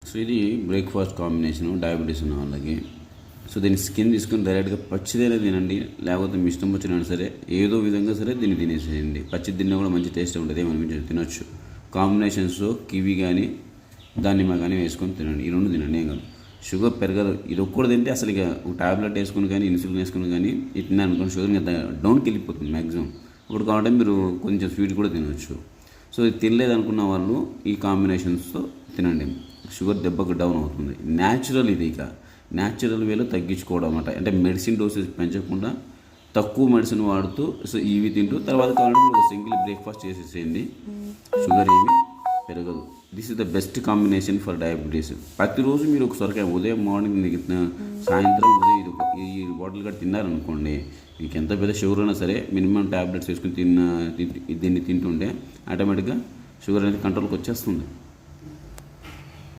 So ఇది breakfast combination diabetes ఉన్న వాళ్ళకి. సో దీన్ని స్కిన్ తీసుకొని డైరెక్ట్గా పచ్చిదైనా తినండి, లేకపోతే మీ ఇష్టం వచ్చినా సరే ఏదో విధంగా సరే దీన్ని తినేసేయండి. పచ్చి తిన్నా కూడా మంచి టేస్ట్ ఉంటుంది, ఏమనిపించదు, తినొచ్చు. కాంబినేషన్స్ కివి కానీ దానిమ్మ కానీ వేసుకొని తినండి. ఈ రెండు తినండి, ఏం కాదు. షుగర్ పెరగదు. ఇది ఒక్కటి తింటే అసలు ఇక ఒక టాబ్లెట్ వేసుకుని కానీ ఇన్సులిన్ వేసుకుని కానీ ఇట్లా అనుకోండి షుగర్ ఇంకా డౌన్కి వెళ్ళిపోతుంది మ్యాక్సిమం. ఇప్పుడు కావాలంటే మీరు కొంచెం స్వీట్ కూడా తినవచ్చు. సో ఇది తినలేదు అనుకున్న వాళ్ళు ఈ కాంబినేషన్స్తో తినండి. షుగర్ దెబ్బకు డౌన్ అవుతుంది. న్యాచురల్ ఇది. ఇక న్యాచురల్ వేలో తగ్గించుకోవడం అన్నమాట. అంటే మెడిసిన్ డోసేజ్ పెంచకుండా తక్కువ మెడిసిన్ వాడుతూ సో ఇవి తింటూ తర్వాత కావాలంటే మీరు ఒక సింగిల్ బ్రేక్ఫాస్ట్ చేసేసేయండి. షుగర్ ఏమి పెరగదు. This is the best combination for diabetes. ప్రతిరోజు మీరు ఒక సొరకాయ ఉదయం మార్నింగ్ సాయంత్రం ఉదయం ఈ బాటిల్ కూడా తిన్నారనుకోండి, మీకు ఎంత పెద్ద షుగర్ అయినా సరే మినిమం ట్యాబ్లెట్స్ వేసుకుని దీన్ని తింటుంటే ఆటోమేటిక్గా షుగర్ అనేది కంట్రోల్కి వచ్చేస్తుంది.